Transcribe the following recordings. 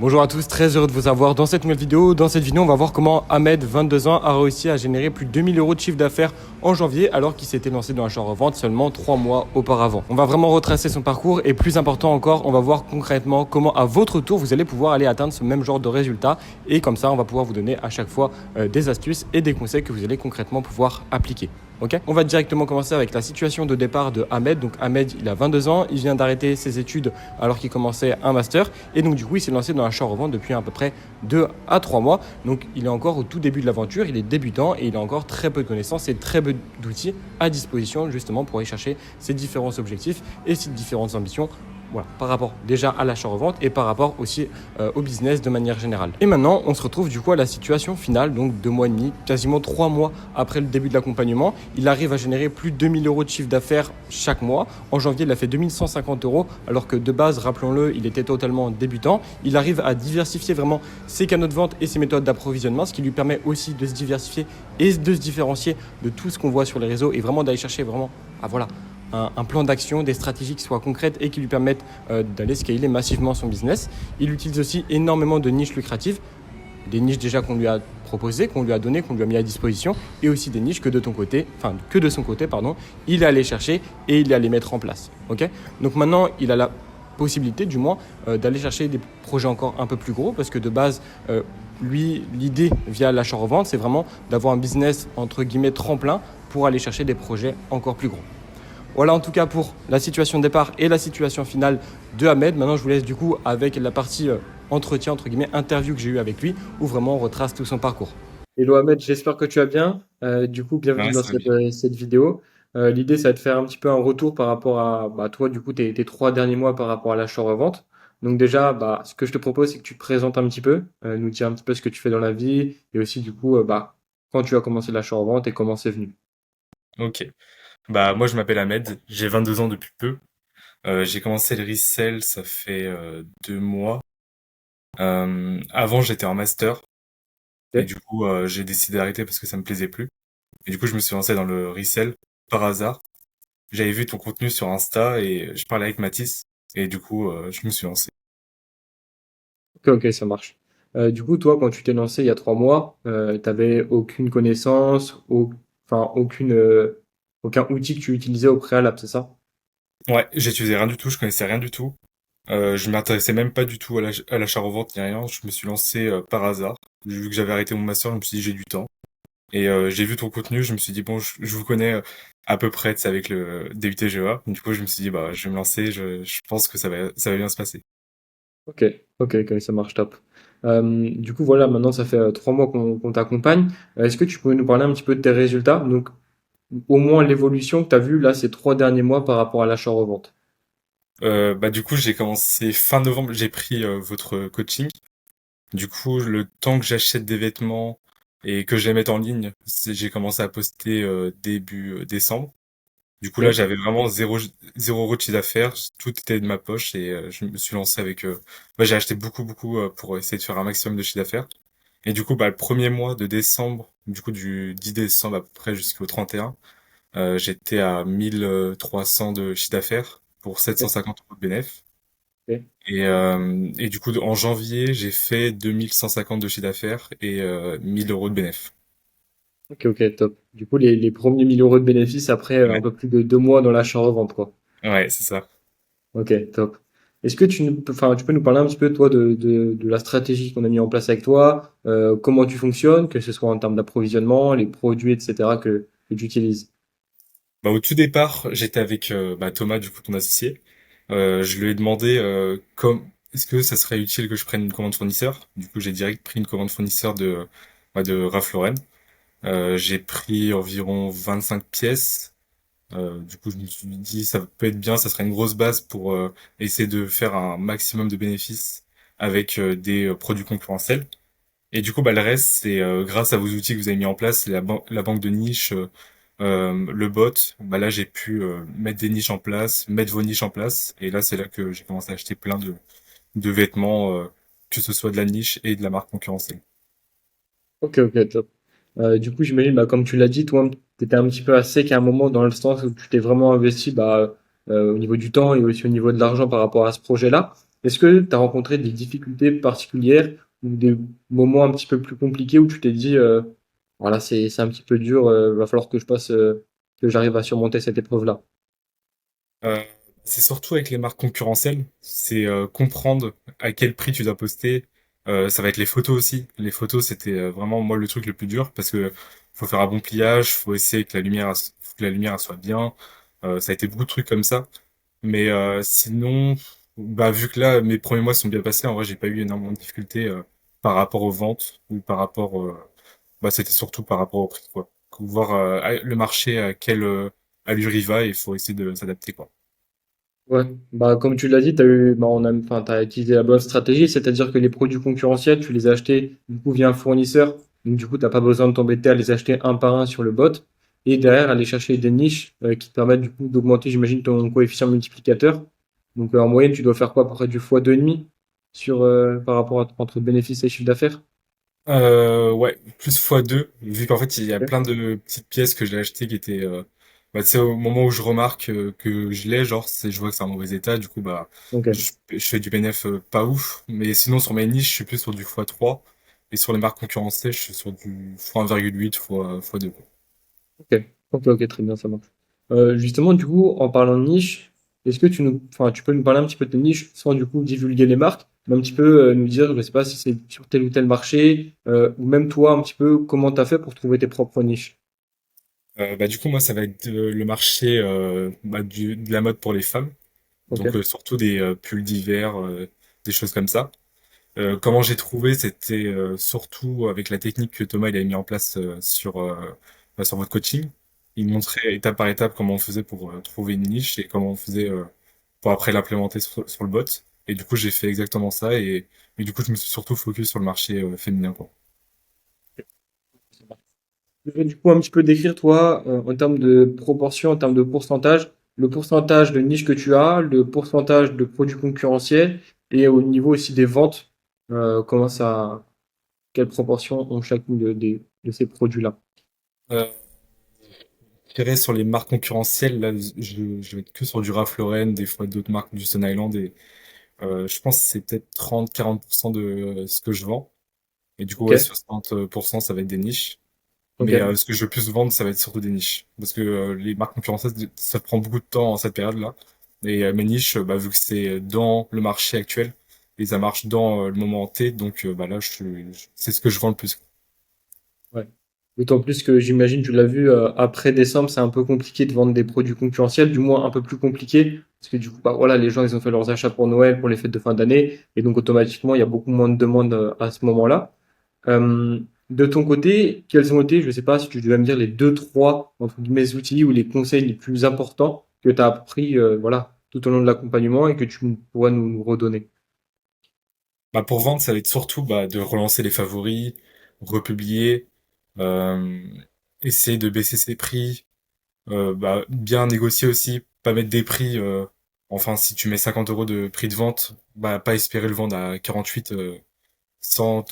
Bonjour à tous, très heureux de vous avoir dans cette nouvelle vidéo. Dans cette vidéo, on va voir comment Ahmed, 22 ans, a réussi à générer plus de 2000 euros de chiffre d'affaires en janvier alors qu'il s'était lancé dans l'achat-revente seulement 3 mois auparavant. On va vraiment retracer son parcours et plus important encore, on va voir concrètement comment à votre tour vous allez pouvoir aller atteindre ce même genre de résultat et comme ça on va pouvoir vous donner à chaque fois des astuces et des conseils que vous allez concrètement pouvoir appliquer. Okay, on va directement commencer avec la situation de départ de Ahmed. Donc Ahmed, il a 22 ans, il vient d'arrêter ses études alors qu'il commençait un master et donc du coup il s'est lancé dans l'achat-revente depuis à peu près 2 à 3 mois. Donc il est encore au tout début de l'aventure, il est débutant et il a encore très peu de connaissances et très peu d'outils à disposition justement pour aller chercher ses différents objectifs et ses différentes ambitions. Voilà, par rapport déjà à l'achat-revente et par rapport aussi au business de manière générale. Et maintenant, on se retrouve du coup à la situation finale, donc 2 mois et demi, quasiment 3 mois après le début de l'accompagnement. Il arrive à générer plus de 2000 euros de chiffre d'affaires chaque mois. En janvier, il a fait 2150 euros, alors que de base, rappelons-le, il était totalement débutant. Il arrive à diversifier vraiment ses canaux de vente et ses méthodes d'approvisionnement, ce qui lui permet aussi de se diversifier et de se différencier de tout ce qu'on voit sur les réseaux et vraiment d'aller chercher vraiment, un plan d'action, des stratégies qui soient concrètes et qui lui permettent d'aller scaler massivement son business. Il utilise aussi énormément de niches lucratives, des niches déjà qu'on lui a proposées, qu'on lui a données, qu'on lui a mis à disposition, et aussi des niches que de son côté, il est allé chercher et il est allé mettre en place. Okay, donc maintenant, il a la possibilité, du moins, d'aller chercher des projets encore un peu plus gros, parce que de base, lui, l'idée via l'achat-revente, c'est vraiment d'avoir un business entre guillemets tremplin pour aller chercher des projets encore plus gros. Voilà en tout cas pour la situation de départ et la situation finale de Ahmed. Maintenant, je vous laisse du coup avec la partie entretien, entre guillemets, interview que j'ai eu avec lui, où vraiment on retrace tout son parcours. Hello Ahmed, j'espère que tu vas bien. Du coup, bienvenue Ouais, dans ça va bien. cette vidéo. L'idée, ça va de faire un petit peu un retour par rapport à toi, du coup, tes 3 derniers mois par rapport à l'achat-revente. Donc déjà, ce que je te propose, c'est que tu te présentes un petit peu, nous dire un petit peu ce que tu fais dans la vie, et aussi du coup, quand tu as commencé l'achat-revente et comment c'est venu. Ok. Bah moi je m'appelle Ahmed, j'ai 22 ans depuis peu. J'ai commencé le resell, ça fait 2 mois. Avant j'étais en master et Ok. du coup j'ai décidé d'arrêter parce que ça me plaisait plus. Et du coup je me suis lancé dans le resell par hasard. J'avais vu ton contenu sur Insta et je parlais avec Mathis et du coup je me suis lancé. Ok, ok, ça marche. Du coup, toi, quand tu t'es lancé il y a 3 mois, t'avais aucune connaissance, aucun outil que tu utilisais au préalable, c'est ça? Ouais, j'utilisais rien du tout, je connaissais rien du tout. Je m'intéressais même pas du tout à l'achat-revente ni rien. Je me suis lancé par hasard. J'ai vu que j'avais arrêté mon master, je me suis dit j'ai du temps. Et j'ai vu ton contenu, je me suis dit bon, je vous connais à peu près, c'est avec le DUT-GEA. Du coup, je me suis dit bah je vais me lancer, je pense que ça va bien se passer. Ok, ok, ok, ça marche top. Du coup, voilà, maintenant, ça fait 3 mois qu'on t'accompagne. Est-ce que tu pourrais nous parler un petit peu de tes résultats? Donc, au moins l'évolution que tu as vue là ces 3 derniers mois par rapport à l'achat-revente. Bah du coup, j'ai commencé fin novembre, j'ai pris votre coaching. Du coup, le temps que j'achète des vêtements et que je les mette en ligne, j'ai commencé à poster début décembre. Du coup là, Ok, j'avais vraiment zéro euro de chiffre d'affaires, tout était de ma poche et je me suis lancé avec. J'ai acheté beaucoup pour essayer de faire un maximum de chiffre d'affaires. Et du coup, bah, le premier mois de décembre, du coup du 10 décembre à peu près jusqu'au 31, j'étais à 1300 de chiffre d'affaires pour ok, 750 euros de bénéf. ok. Et du coup, en janvier, j'ai fait 2150 de chiffre d'affaires et 1000 euros de bénéf. Ok, ok, top. Du coup, les premiers 1000 euros de bénéfices après un Ouais, peu plus de 2 mois dans l'achat-revente, quoi. ouais, c'est ça. Ok, top. Est-ce que tu peux nous parler un petit peu, toi, de la stratégie qu'on a mis en place avec toi, comment tu fonctionnes, que ce soit en termes d'approvisionnement, les produits, etc., que tu utilises? Bah, au tout départ, j'étais avec Thomas, du coup, ton associé. Je lui ai demandé est-ce que ça serait utile que je prenne une commande fournisseur. Du coup, j'ai direct pris une commande fournisseur de Ralph Lauren. J'ai pris environ 25 pièces. Du coup, je me suis dit, ça peut être bien, ça serait une grosse base pour essayer de faire un maximum de bénéfices avec des produits concurrentiels. Et du coup, bah, le reste, c'est grâce à vos outils que vous avez mis en place, la banque de niche, le bot. Bah, là, j'ai pu mettre des niches en place, mettre vos niches en place. Et là, c'est là que j'ai commencé à acheter plein de vêtements, que ce soit de la niche et de la marque concurrentielle. Ok, ok, top. Du coup, j'imagine, comme tu l'as dit, toi, tu étais un petit peu à sec à un moment dans le sens où tu t'es vraiment investi au niveau du temps et aussi au niveau de l'argent par rapport à ce projet-là. Est-ce que tu as rencontré des difficultés particulières ou des moments un petit peu plus compliqués où tu t'es dit, voilà, c'est un petit peu dur, va falloir que que j'arrive à surmonter cette épreuve-là? Euh, c'est surtout avec les marques concurrentielles, c'est comprendre à quel prix tu dois poster. Ça va être les photos aussi. Les photos, c'était vraiment moi le truc le plus dur parce que faut faire un bon pliage, faut essayer que faut que la lumière elle soit bien. Ça a été beaucoup de trucs comme ça. Mais sinon, bah vu que là mes premiers mois sont bien passés, en vrai j'ai pas eu énormément de difficultés par rapport aux ventes ou par rapport, bah c'était surtout par rapport au prix quoi. Voir le marché à quelle allure il va et il faut essayer de s'adapter quoi. Ouais, bah comme tu l'as dit, enfin, t'as utilisé la bonne stratégie, c'est-à-dire que les produits concurrentiels, tu les as achetés du coup via un fournisseur, donc du coup t'as pas besoin de t'embêter à les acheter un par un sur le bot, et derrière aller chercher des niches qui te permettent du coup d'augmenter, j'imagine, ton coefficient multiplicateur. Donc en moyenne, tu dois faire quoi, à peu près du fois 2,5 sur par rapport à entre bénéfices et chiffre d'affaires? Ouais, plus x2, vu qu'en fait il y a Ok. plein de petites pièces que j'ai achetées qui étaient, bah, tu sais, au moment où je remarque que je l'ai, genre, je vois que c'est en mauvais état, du coup, bah, Ok. je fais du bénéf pas ouf, mais sinon sur mes niches, je suis plus sur du x3, et sur les marques concurrentielles, je suis sur du x1,8, x2. Ok, ok, très bien, ça marche. Justement, du coup, en parlant de niche, est-ce que enfin, tu peux nous parler un petit peu de tes niches sans du coup divulguer les marques, mais un petit peu nous dire, je sais pas si c'est sur tel ou tel marché, ou même toi, un petit peu, comment tu as fait pour trouver tes propres niches. Bah, du coup, moi, ça va être le marché bah, de la mode pour les femmes, Ok, donc surtout des pulls d'hiver, des choses comme ça. Comment j'ai trouvé, c'était surtout avec la technique que Thomas il avait mis en place bah, sur votre coaching. Il montrait étape par étape comment on faisait pour trouver une niche et comment on faisait pour après l'implémenter sur le bot. Et du coup, j'ai fait exactement ça et du coup, je me suis surtout focus sur le marché féminin, quoi. ça marche. Tu peux du coup un petit peu décrire, toi, en termes de proportion, en termes de pourcentage, le pourcentage de niches que tu as, le pourcentage de produits concurrentiels, et au niveau aussi des ventes, comment ça, quelle proportion ont chacune de ces produits-là? Euh, je dirais sur les marques concurrentielles, là, je vais être que sur du Ralph Lauren, des fois d'autres marques du Stone Island et je pense que c'est peut-être 30-40% de ce que je vends. Et du coup, Ok, ouais, 60%, ça va être des niches. Mais ok. ce que je veux plus vendre, ça va être surtout des niches. Parce que les marques concurrentielles, ça prend beaucoup de temps en cette période-là. Et mes niches, bah, vu que c'est dans le marché actuel, et ça marche dans le moment T, donc bah, là, c'est ce que je vends le plus. Ouais. D'autant plus que j'imagine, tu l'as vu, après décembre, c'est un peu compliqué de vendre des produits concurrentiels, du moins un peu plus compliqué, parce que du coup, bah, voilà, les gens, ils ont fait leurs achats pour Noël, pour les fêtes de fin d'année, et donc automatiquement, il y a beaucoup moins de demandes à ce moment-là. De ton côté, quels ont été, je sais pas si tu devais me dire les deux, trois, entre guillemets, outils ou les conseils les plus importants que tu as appris, voilà, tout au long de l'accompagnement et que tu pourrais nous redonner. Bah, pour vendre, ça va être surtout bah, de relancer les favoris, republier, euh, essayer de baisser ses prix, bah, bien négocier aussi, pas mettre des prix. Enfin, si tu mets 50 euros de prix de vente, bah, pas espérer le vendre à 48.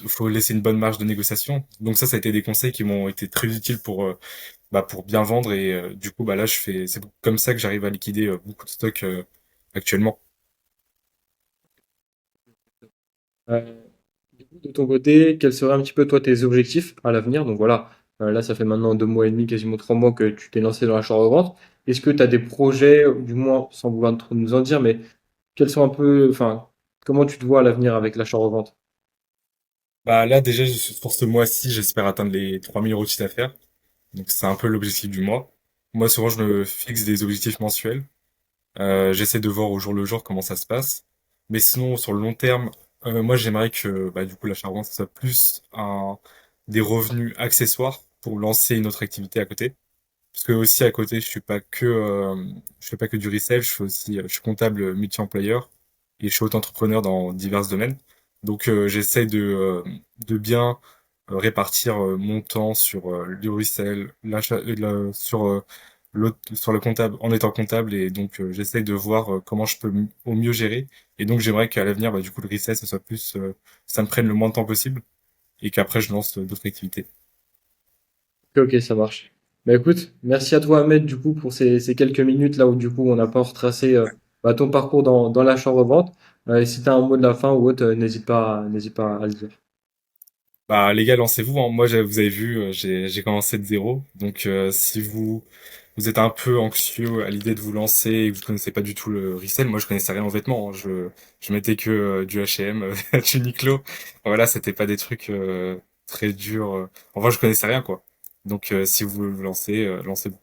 Faut laisser une bonne marge de négociation. Donc ça a été des conseils qui m'ont été très utiles bah, pour bien vendre et du coup, bah là, c'est comme ça que j'arrive à liquider beaucoup de stocks actuellement. Euh, Du coup, de ton côté, quels seraient un petit peu toi tes objectifs à l'avenir? Donc voilà, là ça fait maintenant 2 mois et demi, quasiment 3 mois que tu t'es lancé dans l'achat-revente. Est-ce que tu as des projets, ou du moins sans vouloir trop nous en dire, mais quels sont un peu, enfin, comment tu te vois à l'avenir avec l'achat-revente? Bah là, déjà, pour ce mois-ci, j'espère atteindre les 3000 euros de chiffre d'affaires. Donc c'est un peu l'objectif du mois. Moi, souvent, je me fixe des objectifs mensuels. J'essaie de voir au jour le jour comment ça se passe. Mais sinon, sur le long terme, moi, j'aimerais que bah, du coup, l'achat-revente, ça soit plus des revenus accessoires pour lancer une autre activité à côté. Parce que aussi à côté, je fais pas que du resell, je suis comptable multi-employeur et je suis auto-entrepreneur dans divers domaines. Donc j'essaie de bien répartir mon temps sur le resell, sur le comptable en étant comptable et donc j'essaie de voir comment je peux au mieux gérer. Et donc j'aimerais qu'à l'avenir, bah, du coup, le resell, ça soit plus, ça me prenne le moins de temps possible et qu'après je lance d'autres activités. Ok, ok, ça marche. Bah écoute, merci à toi Ahmed du coup pour ces quelques minutes là où du coup on n'a pas retracé ton parcours dans l'achat-revente. Si tu as un mot de la fin ou autre, n'hésite pas à le dire. Bah les gars, lancez-vous, hein. Moi, vous avez vu, j'ai commencé de zéro. Donc si vous êtes un peu anxieux à l'idée de vous lancer et que vous connaissez pas du tout le resell, moi je connaissais rien en vêtements, hein. Je mettais que du H&M, du Uniqlo. Voilà, c'était pas des trucs très durs. Enfin, je connaissais rien quoi. Donc si vous vous lancez, lancez-vous.